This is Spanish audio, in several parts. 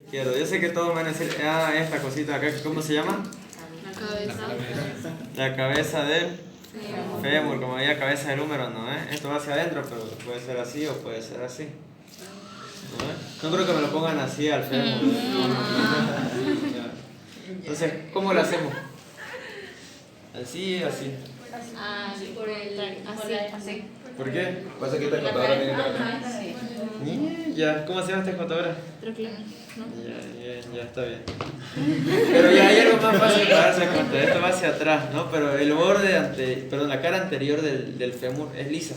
Izquierdo. Yo sé que todos van a decir, esta cosita acá, ¿cómo se llama? La cabeza del fémur, como había cabeza del húmero, ¿no? Esto va hacia adentro, pero puede ser así o puede ser así. No creo que me lo pongan así al fémur. Entonces, ¿cómo lo hacemos? Así, así. Así. ¿Por qué? Pasa que esta contadora viene para acá. Ya, ¿cómo se llama esta contadora? Troclina, ¿no? Ya está bien. Pero ya hay algo más fácil para darse cuenta. Esto va hacia atrás, ¿no? Pero el borde la cara anterior del fémur es lisa.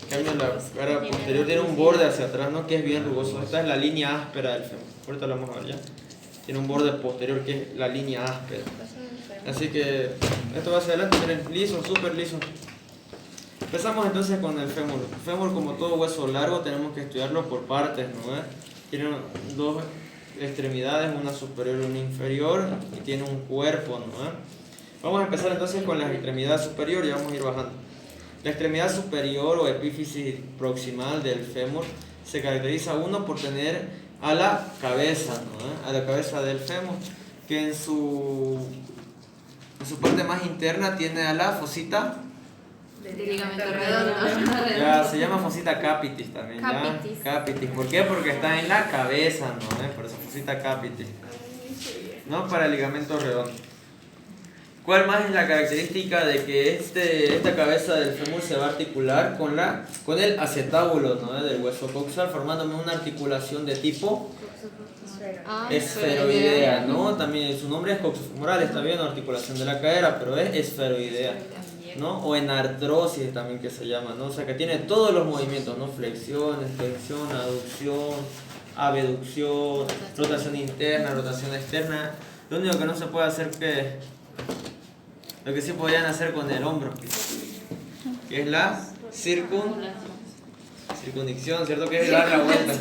En cambio, la cara posterior tiene un borde hacia atrás, ¿no? Que es bien rugoso. Esta es la línea áspera del fémur. Ahorita lo vamos a ver ya. Tiene un borde posterior que es la línea áspera. Así que esto va hacia adelante, miren, liso, súper liso. Empezamos entonces con el fémur. El fémur, como todo hueso largo, tenemos que estudiarlo por partes, ¿no? Tiene dos extremidades, una superior y una inferior, y tiene un cuerpo, ¿no? Vamos a empezar entonces con la extremidad superior y vamos a ir bajando. La extremidad superior o epífisis proximal del fémur se caracteriza uno por tener a la cabeza, ¿no? A la cabeza del fémur, que en su parte más interna tiene a la fosita De ligamento redondo. ya, se llama fosita capitis también. Capitis. ¿Ya? Capitis. ¿Por qué? Porque está en la cabeza, ¿no? Por eso fosita capitis. ¿No? Para el ligamento redondo. ¿Cuál más es la característica de que esta cabeza del fémur se va a articular con el acetábulo, ¿no? Del hueso coxal, formándome una articulación de tipo esferoidea, ¿no? También su nombre es coxofemoral, está bien, articulación de la cadera, pero es esferoidea, ¿no? O en artrosis también que se llama, ¿no? O sea que tiene todos los movimientos, ¿no? Flexión, extensión, aducción, abducción, rotación interna, rotación externa. Lo único que no se puede hacer lo que sí podrían hacer con el hombro, que es la circundicción, ¿cierto? Que es dar la vuelta.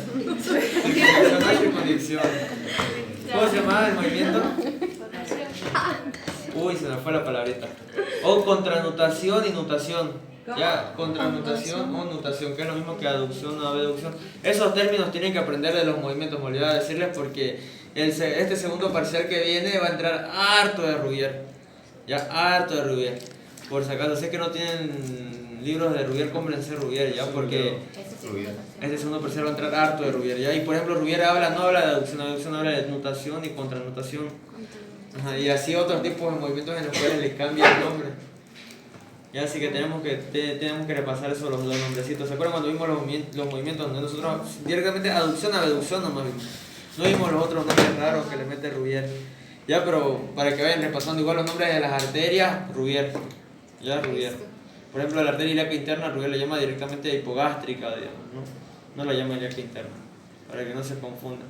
Circundicción. ¿Cómo se llamaba el movimiento? Uy, se me fue la palabrita. O contranutación y nutación. Ya, contranutación o nutación, que es lo mismo que aducción o abducción. Esos términos tienen que aprender de los movimientos, me olvidaba decirles, porque este segundo parcial que viene va a entrar harto de Rubier. Ya, harto de Rubier. Por si acaso, sé que no tienen libros de Rubier, cómprense Rubier, ya, porque este segundo parcial va a entrar harto de Rubier, ya. Y por ejemplo, Rubier no habla de aducción habla de nutación y contranutación. Ajá, y así otros tipos de movimientos en los cuales le cambia el nombre. Ya, así que tenemos que repasar eso, los nombrecitos. ¿Se acuerdan cuando vimos los movimientos donde nosotros directamente aducción a abducción nomás vimos? No vimos los otros nombres raros que le mete Rubier. Ya, pero para que vayan repasando igual los nombres de las arterias, Rubier. Ya, Rubier. Por ejemplo, la arteria ilíaca interna, Rubier la llama directamente hipogástrica, digamos, ¿no? No la llama ilíaca interna, para que no se confunda.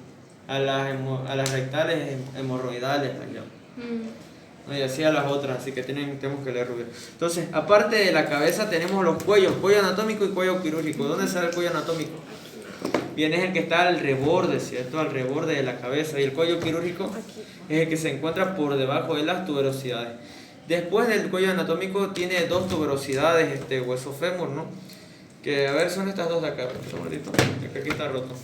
A las rectales, hemorroidales la llama. ¿No? Y así a las otras, así que tenemos que leer Rubier. Entonces, aparte de la cabeza tenemos los cuellos, cuello anatómico y cuello quirúrgico. ¿Dónde sale el cuello anatómico? Bien, es el que está al reborde, ¿cierto? Al reborde de la cabeza. Y el cuello quirúrgico es el que se encuentra por debajo de las tuberosidades. Después del cuello anatómico tiene dos tuberosidades este hueso fémur, ¿no? Que, a ver, son estas dos de acá. Un momentito, que aquí está roto.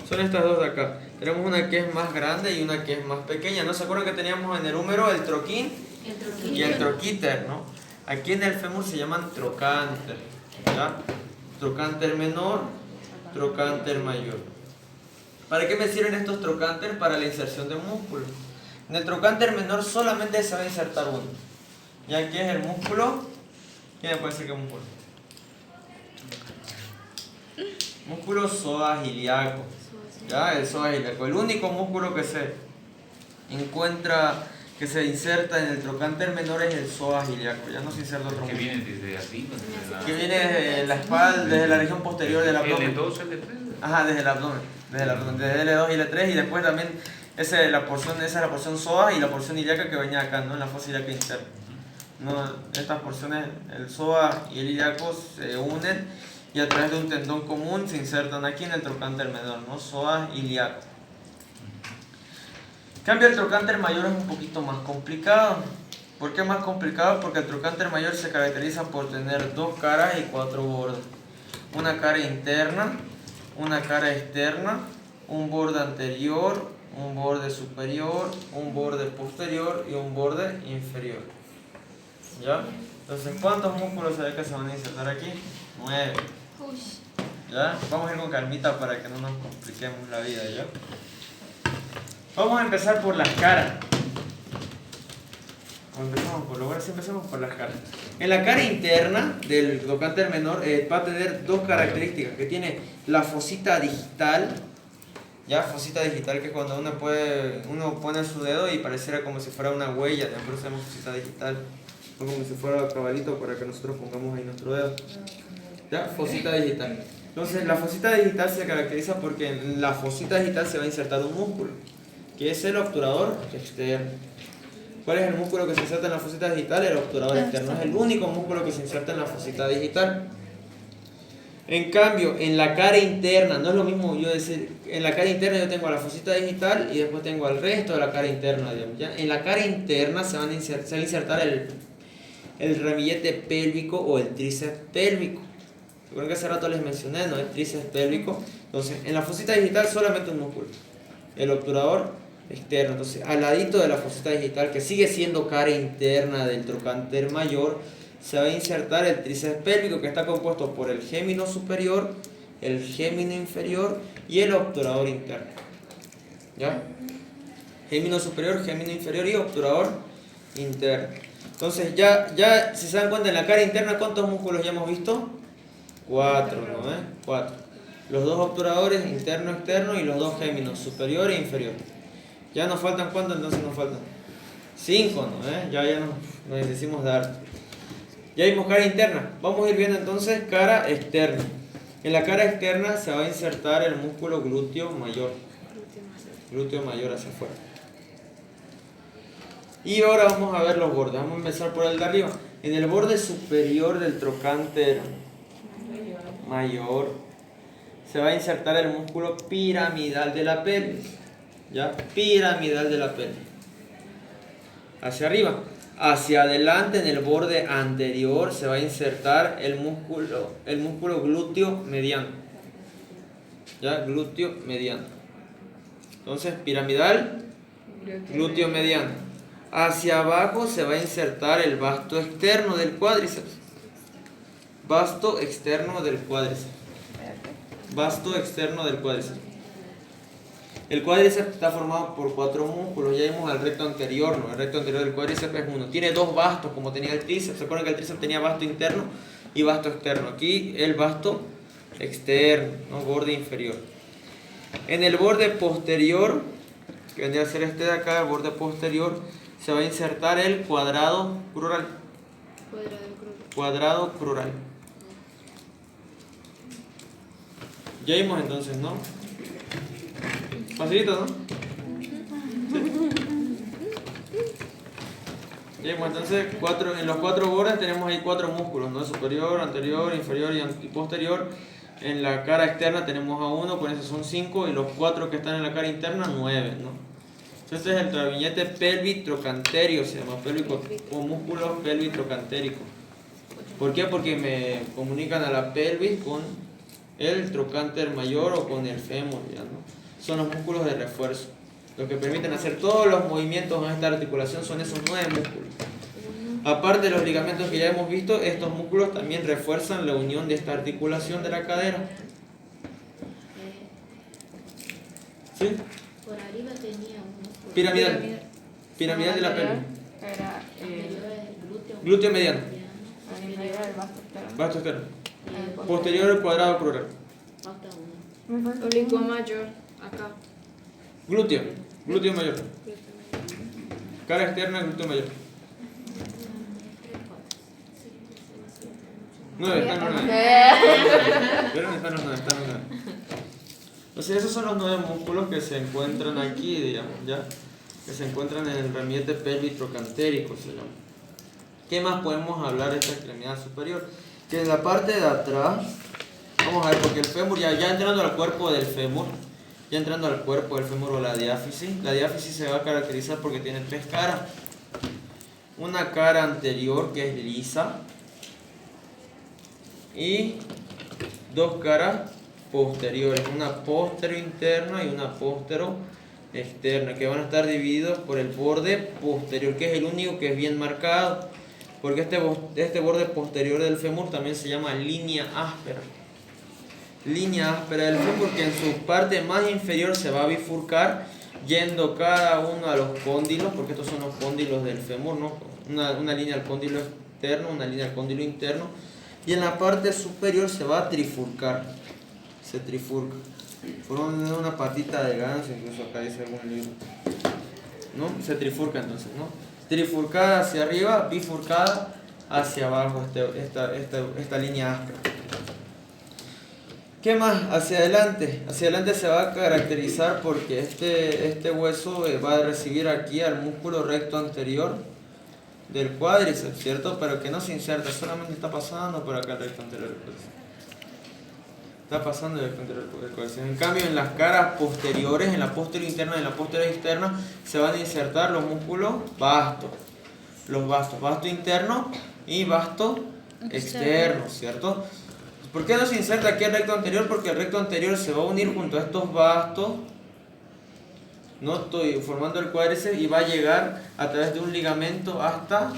Son estas dos de acá. Tenemos una que es más grande y una que es más pequeña. ¿No se acuerdan que teníamos en el húmero el troquín y el troquíter, ¿no? Aquí en el fémur se llaman trocánter, ¿ya? Trocánter menor, trocánter mayor. ¿Para qué me sirven estos trocánter? Para la inserción de músculo. En el trocánter menor solamente se va a insertar uno. Y aquí es el músculo. ¿Quién me puede decir qué músculo? Músculo psoas ilíaco. Ya, el psoas ilíaco. El único músculo que se encuentra, que se inserta en el trocánter menor es el psoas ilíaco. Ya no se inserta otro músculo. Que viene desde arriba. Que viene desde la espalda, desde la región posterior del abdomen. L2, L3. Ajá, desde el abdomen. Desde L2 y L3, y después también esa es la porción psoas y la porción ilíaca que venía acá, ¿no? En la fosa ilíaca interna. ¿No? Estas porciones, el psoas y el ilíaco, se unen y a través de un tendón común se insertan aquí en el trocánter menor, ¿no? Psoas ilíaco. En cambio, el trocánter mayor es un poquito más complicado. ¿Por qué más complicado? Porque el trocánter mayor se caracteriza por tener dos caras y cuatro bordes. Una cara interna, una cara externa un borde anterior, un borde superior, un borde posterior y un borde inferior. ¿Ya? Entonces, ¿cuántos músculos se ve que se van a insertar aquí? 9. ¿Ya? Vamos a ir con calmita para que no nos compliquemos la vida, ¿ya? Vamos a empezar por las caras. Empecemos por las caras. En la cara interna del trocánter menor va a tener dos características, que tiene la fosita digital, ya, fosita digital, que es cuando uno pone su dedo y pareciera como si fuera una huella, por eso se llama fosita digital, o como si fuera cabalito para que nosotros pongamos ahí nuestro dedo. Ya, fosita digital. Entonces, la fosita digital se caracteriza porque en la fosita digital se va a insertar un músculo, que es el obturador externo. ¿Cuál es el músculo que se inserta en la fosita digital? El obturador externo. Es el único músculo que se inserta en la fosita digital. En cambio, en la cara interna, no es lo mismo yo decir, en la cara interna yo tengo a la fosita digital y después tengo al resto de la cara interna, digamos, ¿ya? En la cara interna se va a insertar el ramillete pélvico o el tríceps pélvico. Recuerden que hace rato les mencioné, ¿no? El tríceps pélvico. Entonces, en la fosita digital solamente un músculo, el obturador externo. Entonces, al ladito de la fosita digital, que sigue siendo cara interna del trocánter mayor, se va a insertar el tríceps pélvico, que está compuesto por el gémino superior, el gémino inferior y el obturador interno. ¿Ya? Gémino superior, gémino inferior y obturador interno. Entonces, ya si se dan cuenta, en la cara interna, ¿cuántos músculos ya hemos visto? 4, ¿no? 4. Los dos obturadores, interno, externo, y los dos géminos, superior e inferior. Ya nos faltan, ¿cuántos entonces nos faltan? 5, ¿no? Ya nos decimos dar. Ya vimos cara interna. Vamos a ir viendo entonces cara externa. En la cara externa se va a insertar el músculo glúteo mayor. Glúteo mayor hacia afuera. Y ahora vamos a ver los bordes. Vamos a empezar por el de arriba. En el borde superior del trocánter mayor se va a insertar el músculo piramidal de la pelvis. ¿Ya? Piramidal de la pelvis. Hacia arriba. Hacia adelante, en el borde anterior, se va a insertar el músculo glúteo mediano. ¿Ya? Glúteo mediano. Entonces, piramidal, glúteo mediano. Hacia abajo se va a insertar el vasto externo del cuádriceps. Vasto externo del cuádriceps. Vasto externo del cuádriceps. El cuádriceps está formado por 4 músculos. Ya vimos al recto anterior, ¿no? El recto anterior del cuádriceps es uno. Tiene 2 bastos, como tenía el tríceps. ¿Se acuerdan que el tríceps tenía vasto interno y vasto externo? Aquí el vasto externo, ¿no? Borde inferior. En el borde posterior, que vendría a ser este de acá, el borde posterior, se va a insertar el cuadrado crural. Cuadrado crural. Ya vimos entonces, ¿no? Facilito, ¿no? ¿Sí? Bien, entonces en los 4 bordes tenemos ahí 4 músculos, ¿no? Superior, anterior, inferior y posterior. En la cara externa tenemos a 1, con eso son 5, y los 4 que están en la cara interna, 9, ¿no? Entonces este es el ramillete pelvitrocantérico, se llama pélvico, o músculo pelvitrocantérico. ¿Por qué? Porque me comunican a la pelvis con el trocánter mayor o con el fémur, ¿ya, no? Son los músculos de refuerzo. Lo que permiten hacer todos los movimientos en esta articulación son esos 9 músculos. Aparte de los ligamentos que ya hemos visto, estos músculos también refuerzan la unión de esta articulación de la cadera. ¿Sí? Por arriba tenía un músculo. Piramidal. Piramidal de la pelvis. Era Glúteo mediano. el vasto externo. Vasto externo. Posterior el cuadrado crural. Falta uno. Oblicuo mayor, acá. Glúteo. Glúteo mayor. Cara externa, glúteo mayor. 9, están los 9. ¿Vieron? Están los 9, están los 9. Entonces esos son los 9 músculos que se encuentran aquí, digamos, ¿ya? Que se encuentran en el ramillete pelvitrocantérico, se llama. ¿Qué más podemos hablar de esta extremidad superior? Que en la parte de atrás, vamos a ver, porque el fémur, ya entrando al cuerpo del fémur, o la diáfisis se va a caracterizar porque tiene 3 caras. Una cara anterior que es lisa y 2 caras posteriores, una póstero interna y una póstero externa, que van a estar divididos por el borde posterior, que es el único que es bien marcado, porque este borde posterior del fémur también se llama línea áspera. Línea áspera del fémur, que en su parte más inferior se va a bifurcar yendo cada uno a los cóndilos, porque estos son los cóndilos del fémur, ¿no? Una línea al cóndilo externo, una línea al cóndilo interno, y en la parte superior se va a trifurcar, se trifurca, formando una patita de ganso, incluso acá dice algún libro, ¿no? Se trifurca entonces, ¿no? Trifurcada hacia arriba, bifurcada hacia abajo, esta línea áspera. ¿Qué más? Hacia adelante se va a caracterizar porque este hueso va a recibir aquí al músculo recto anterior del cuádriceps, ¿cierto? Pero que no se inserta, solamente está pasando por acá el recto anterior del cuádriceps. Está pasando el recto anterior del cuádriceps. En cambio, en las caras posteriores, en la posterior interna y en la posterior externa, se van a insertar los músculos vastos. Los vastos, vasto interno y vasto externo, ¿cierto? ¿Por qué no se inserta aquí el recto anterior? Porque el recto anterior se va a unir junto a estos vastos, ¿no? Estoy formando el cuádriceps y va a llegar a través de un ligamento hasta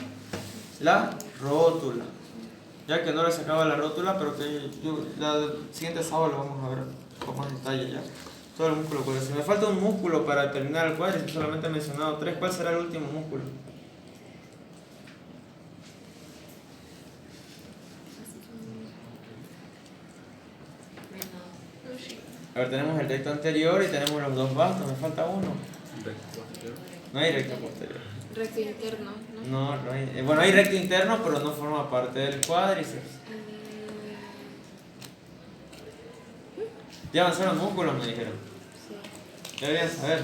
la rótula. Ya que no le sacaba la rótula, pero que la siguiente sábado lo vamos a ver con más detalle ya. Todo el músculo cuádriceps. Me falta un músculo para terminar el cuádriceps, solamente he mencionado 3. ¿Cuál será el último músculo? A ver, tenemos el recto anterior y tenemos los dos bastos, me falta uno. No hay recto posterior. Recto interno, ¿no? No hay. Bueno, hay recto interno, pero no forma parte del cuádriceps. Ya avanzaron músculos, me dijeron. Sí. Deberían saber.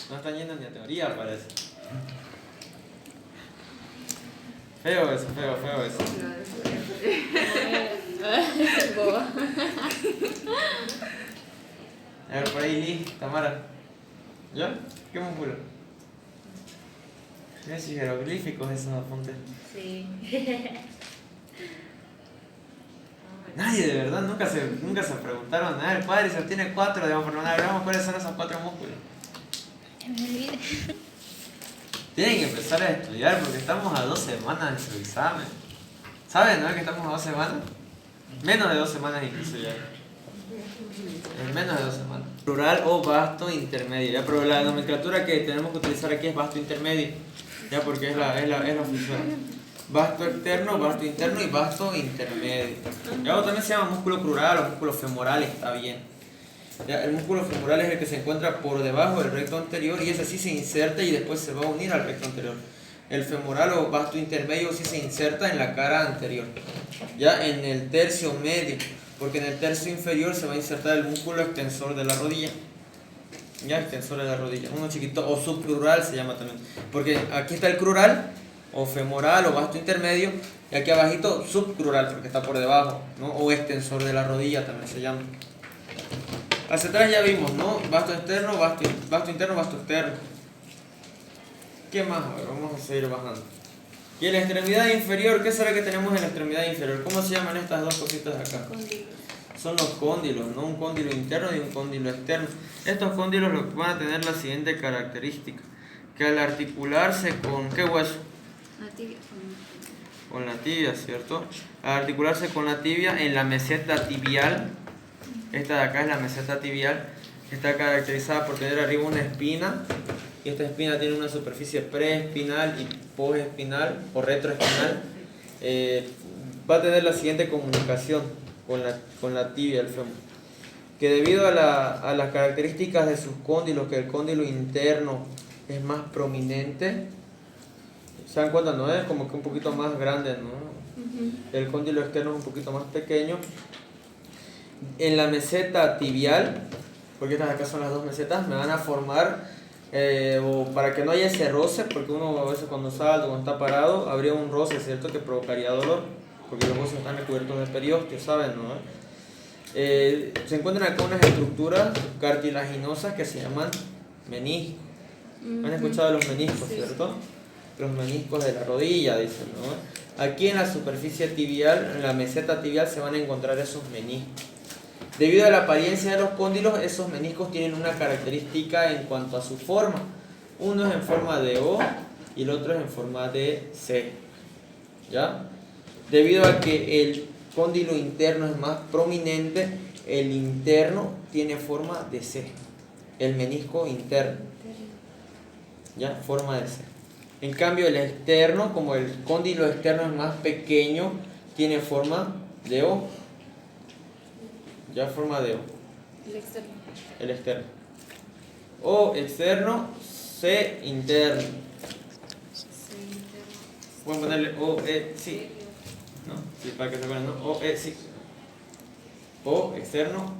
No están yendo ni a teoría, parece. Feo eso. Boba. A ver, por ahí, Liz, Tamara. ¿Ya? ¿Qué músculo? Mira si jeroglíficos esos apuntes. Sí. Nadie de verdad, nunca se preguntaron nada. El cuádriceps tiene 4, digamos, pero no hablamos cuáles son esos 4 músculos. Tienen que empezar a estudiar porque estamos a 2 semanas de su examen. ¿Saben, no? Que estamos a 2 semanas. Menos de 2 semanas incluso ya. En menos de 2 semanas. Plural o vasto intermedio, ¿ya? Pero la nomenclatura que tenemos que utilizar aquí es vasto intermedio, ¿ya? Porque es la oficial. Vasto externo, vasto interno y vasto intermedio. ¿Ya? O también se llama músculo crural o músculo femoral, está bien. ¿Ya? El músculo femoral es el que se encuentra por debajo del recto anterior y ese sí se inserta y después se va a unir al recto anterior. El femoral o vasto intermedio sí se inserta en la cara anterior, ya en el tercio medio, porque en el tercio inferior se va a insertar el músculo extensor de la rodilla, ya extensor de la rodilla, uno chiquito, o subcrural se llama también, porque aquí está el crural o femoral o vasto intermedio y aquí abajito subcrural porque está por debajo, ¿no? O extensor de la rodilla también se llama. Hacia atrás ya vimos, ¿no? Vasto externo, vasto interno, vasto externo. ¿Qué más? A ver, vamos a seguir bajando. Y en la extremidad inferior, ¿qué será que tenemos en la extremidad inferior? ¿Cómo se llaman estas dos cositas de acá? Cóndilos. Son los cóndilos, ¿no? Un cóndilo interno y un cóndilo externo. Estos cóndilos van a tener la siguiente característica, que al articularse con ¿qué hueso? La tibia. Con la tibia, ¿cierto? Al articularse con la tibia en la meseta tibial, esta de acá es la meseta tibial, está caracterizada por tener arriba una espina, y esta espina tiene una superficie preespinal y posespinal o retroespinal. Va a tener la siguiente comunicación con la tibia del fémur, que debido a las características de sus cóndilos, que el cóndilo interno es más prominente, ¿se dan cuenta? ¿No? Es como que un poquito más grande, ¿no? El cóndilo externo es un poquito más pequeño. En la meseta tibial, porque estas acá son las dos mesetas, me van a formar, o para que no haya ese roce, porque uno a veces cuando salta, cuando está parado, habría un roce, ¿cierto? Que provocaría dolor, porque los huesos están recubiertos de periósteo, ¿saben? ¿No? Se encuentran acá unas estructuras cartilaginosas que se llaman meniscos. ¿Han escuchado de los meniscos, cierto? Los meniscos de la rodilla, dicen, ¿no? Aquí en la superficie tibial, en la meseta tibial, se van a encontrar esos meniscos. Debido a la apariencia de los cóndilos, esos meniscos tienen una característica en cuanto a su forma. Uno es en forma de O y el otro es en forma de C. ¿Ya? Debido a que el cóndilo interno es más prominente, el interno tiene forma de C. El menisco interno. ¿Ya? Forma de C. En cambio, el externo, como el cóndilo externo es más pequeño, tiene forma de O. Ya, forma de O. El externo. El externo. O externo, C interno. Sí, interno. Pueden ponerle O, E, sí. ¿No? Sí, para que se acuerden, ¿no? O, E, sí. O externo,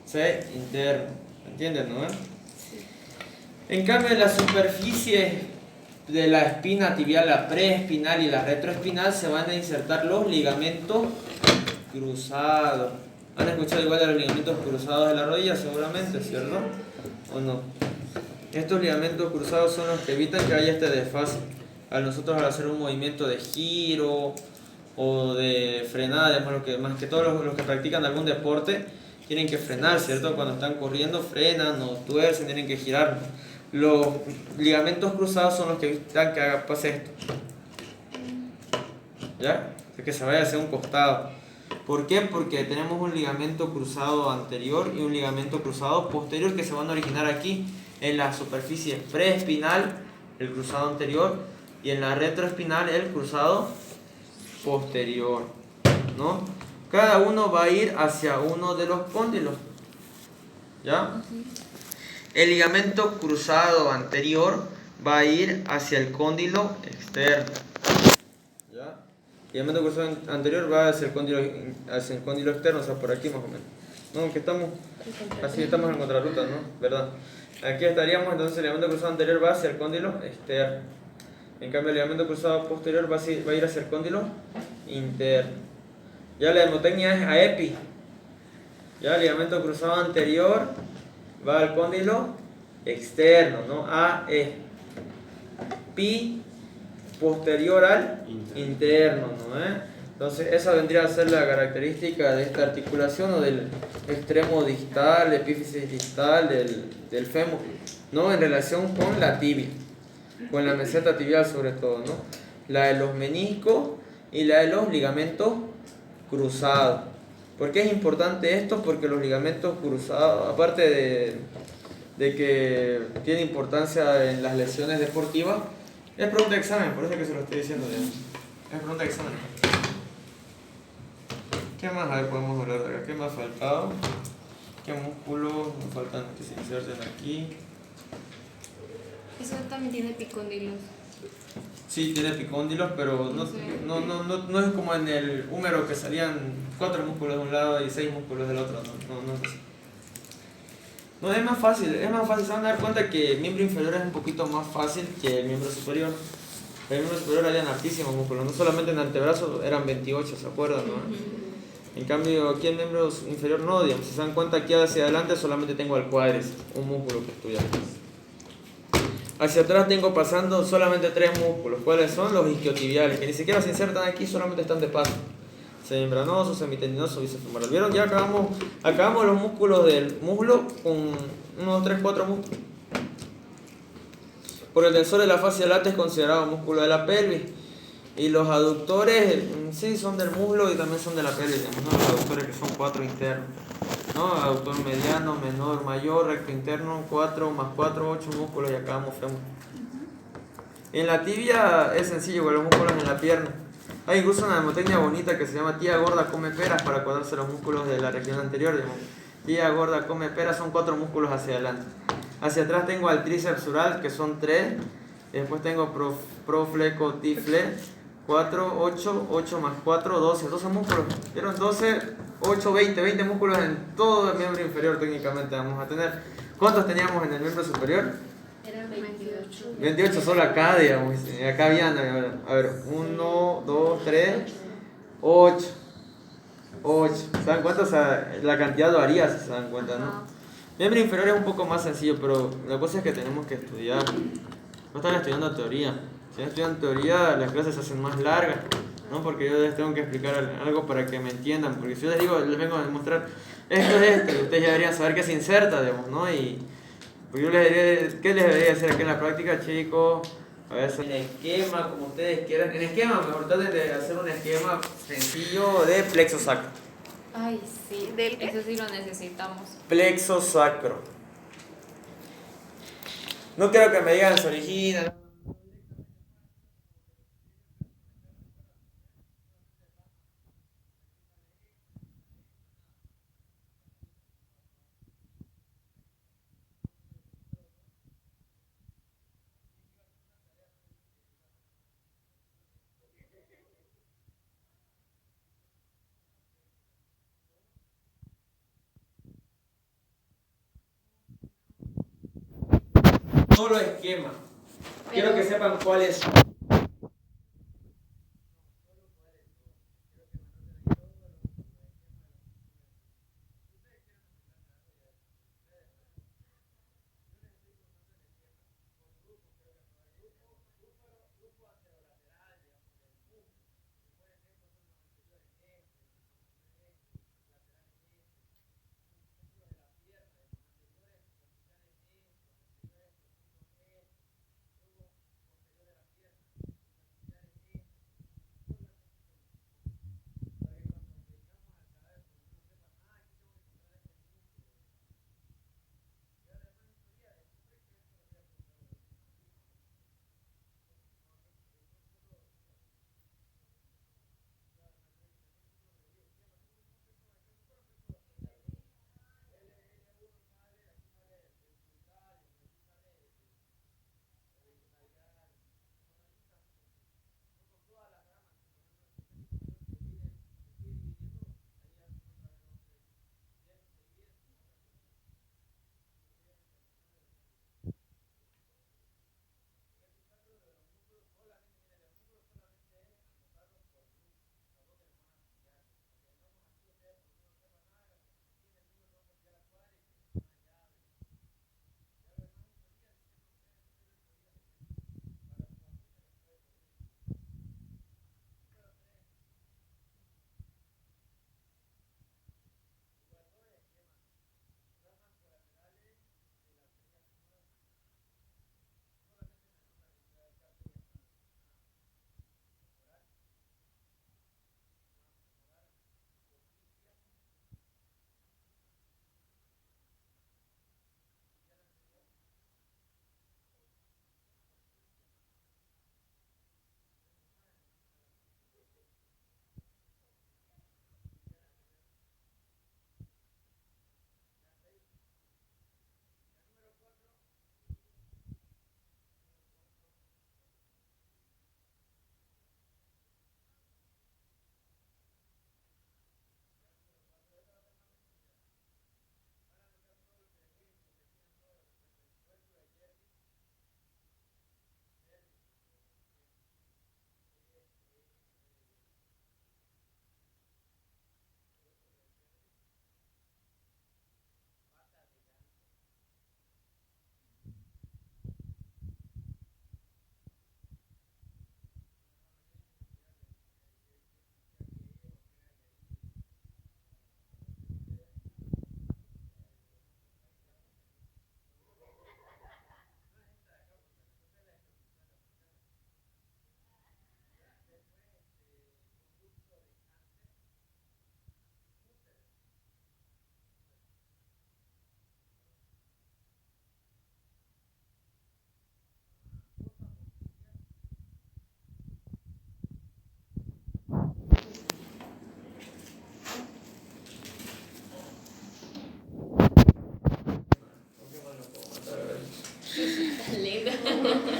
C interno. ¿Entienden, no? En cambio, en la superficie de la espina tibial, la preespinal y la retroespinal, se van a insertar los ligamentos cruzados. ¿Han escuchado igual de los ligamentos cruzados de la rodilla? Seguramente, ¿cierto? ¿O no? Estos ligamentos cruzados son los que evitan que haya este desfase. Al hacer un movimiento de giro o de frenada, digamos, más que todos los que practican algún deporte, tienen que frenar, ¿cierto? Cuando están corriendo, frenan o tuercen, tienen que girar. Los ligamentos cruzados son los que evitan que pase esto. ¿Ya? Que se vaya hacia un costado. ¿Por qué? Porque tenemos un ligamento cruzado anterior y un ligamento cruzado posterior que se van a originar aquí en la superficie preespinal, el cruzado anterior, y en la retroespinal, el cruzado posterior, ¿no? Cada uno va a ir hacia uno de los cóndilos, ¿ya? El ligamento cruzado anterior va a ir hacia el cóndilo externo, ¿ya? El ligamento cruzado anterior va hacia el cóndilo externo, o sea, por aquí más o menos. No, que estamos así, estamos en contrarruta, ¿no? ¿Verdad? Aquí estaríamos, entonces el ligamento cruzado anterior va hacia el cóndilo externo. En cambio, el ligamento cruzado posterior va a ir hacia el cóndilo interno. Ya la hemotecnia es AEPI. Ya el ligamento cruzado anterior va al cóndilo externo, ¿no? AE. Pi posterior al interno, ¿no? Entonces esa vendría a ser la característica de esta articulación o del extremo distal, epífisis distal del fémur, ¿no? En relación con la tibia, con la meseta tibial sobre todo, ¿no? La de los meniscos y la de los ligamentos cruzados. ¿Por qué es importante esto? Porque los ligamentos cruzados, aparte de que tiene importancia en las lesiones deportivas, es pregunta de examen, por eso es que se lo estoy diciendo ya. Es pregunta de examen. ¿Qué más podemos hablar de acá? ¿Qué me ha faltado? ¿Qué músculos me faltan que se inserten aquí? Eso también tiene picóndilos. Sí, tiene picóndilos, pero no es como en el húmero que salían 4 músculos de un lado y 6 músculos del otro, no es así. No, es más fácil, se van a dar cuenta que el miembro inferior es un poquito más fácil que el miembro superior. El miembro superior habían hartísimos músculos, no solamente en antebrazo eran 28, ¿se acuerdan? ¿No? En cambio aquí el miembro inferior no, digamos, si se dan cuenta aquí hacia adelante solamente tengo el cuádriceps, un músculo que estudia aquí. Hacia atrás tengo pasando solamente 3 músculos, ¿cuáles son? Los isquiotibiales, que ni siquiera se insertan aquí, solamente están de paso. Semimembranoso, semitendinoso, bíceps. ¿Vieron? Ya acabamos los músculos del muslo con 1, 2, 3, 4 músculos. Porque el tensor de la fascia lata es considerado músculo de la pelvis. Y los aductores, sí, son del muslo y también son de la pelvis. ¿No? Los aductores que son 4 internos. ¿No? Aductor mediano, menor, mayor, recto interno, 4 más 4, 8 músculos y acabamos fémur. En la tibia es sencillo, con los músculos en la pierna. Hay incluso una hemotecnia bonita que se llama tía gorda come peras para acordarse los músculos de la región anterior. Digamos. Tía gorda come peras son 4 músculos hacia adelante. Hacia atrás tengo al tríceps sural que son 3. Y después tengo proflecotifle 4, 8, 8 más 4, 12. 12 músculos. ¿Vieron? 12, 8, 20 músculos en todo el miembro inferior técnicamente vamos a tener. ¿Cuántos teníamos en el miembro superior? Eran 28. 28 solo acá, digamos. Acá habían, a ver, 1, 2, 3, 8. 8. ¿Se dan cuenta? O sea, la cantidad varía, si se dan cuenta, ¿no? Miembro inferior es un poco más sencillo, pero la cosa es que tenemos que estudiar. No están estudiando teoría. Si no estudian teoría, las clases se hacen más largas, ¿no? Porque yo les tengo que explicar algo para que me entiendan. Porque si yo les digo, les vengo a demostrar, Esto es esto, y ustedes ya deberían saber que se inserta, digamos, ¿no? Y pues yo les diría, ¿qué les debería hacer aquí en la práctica, chicos? A ver, en esquema, como ustedes quieran. En esquema, mejor traten de hacer un esquema sencillo de plexo sacro. Ay, sí. ¿Del qué? Eso sí lo necesitamos. Plexo sacro. No quiero que me digan se origina. Solo esquema. Quiero que sepan cuál es.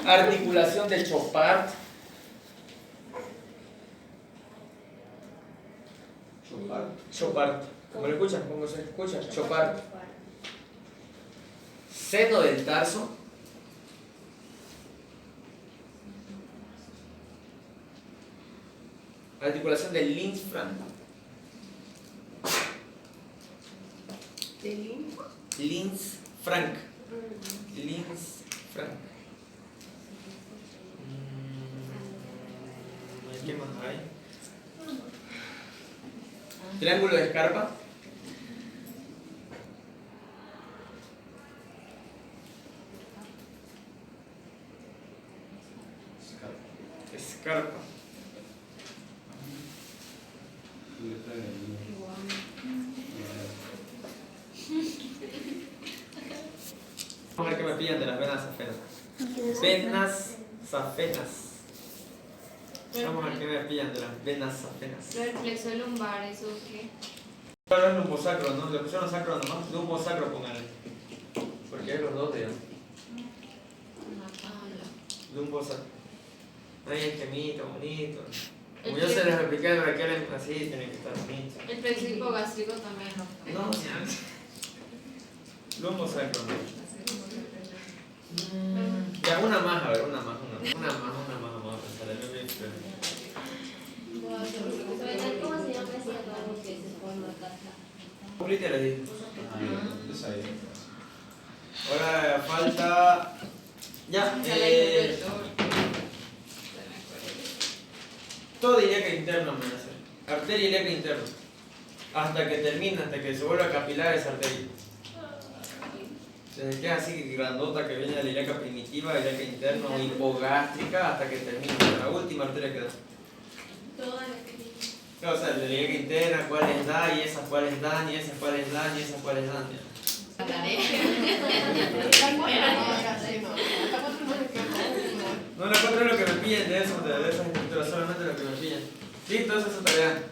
Articulación de Chopard. Chopard. ¿Cómo lo escuchan? ¿Cómo se escucha? Chopard. Seno del tarso. Articulación del Linz-Frank. ¿Del linfo? Linz-Frank. Linz-Frank. ¿Qué más hay? Triángulo de Scarpa. Escarpa. Vamos a ver qué me pillan de las venas safenas. Venas safenas. Vamos a ver qué me pillan de las venas safenas. Lo del plexo lumbar, ¿eso qué? Ahora es lumbosacro, ¿no? Le pusieron sacro nomás. Lumbosacro, póngale. Porque hay los dos, digamos. Lumbosacro. Ahí el gemito, bonito. Como yo se les expliqué el braquial así, tiene que estar bonito. El plexo hipogástrico también, ¿no? No, lumbosacro. Ya, una más, a ver, una más. Vamos a pensar en el ¿Cómo se llama ese órgano que se forma acá? Complete les dije. Ahora falta. Ya, todo ilíaco interno me va a hacer. Arteria ilíaca interna. Hasta que termine, hasta que se vuelva capilar esa arteria. Desde que es así grandota que viene de la ilíaca primitiva, ilíaca interna o hipogástrica, hasta que termine. La última arteria que da. O sea, la ilíaca interna, cuáles dan, y esas cuáles dan, y esas cuáles dan, y esas cuáles dan. No, la 4 es lo que me pillan de esas estructuras, solamente lo que me pillan. Listo, esa es su tarea.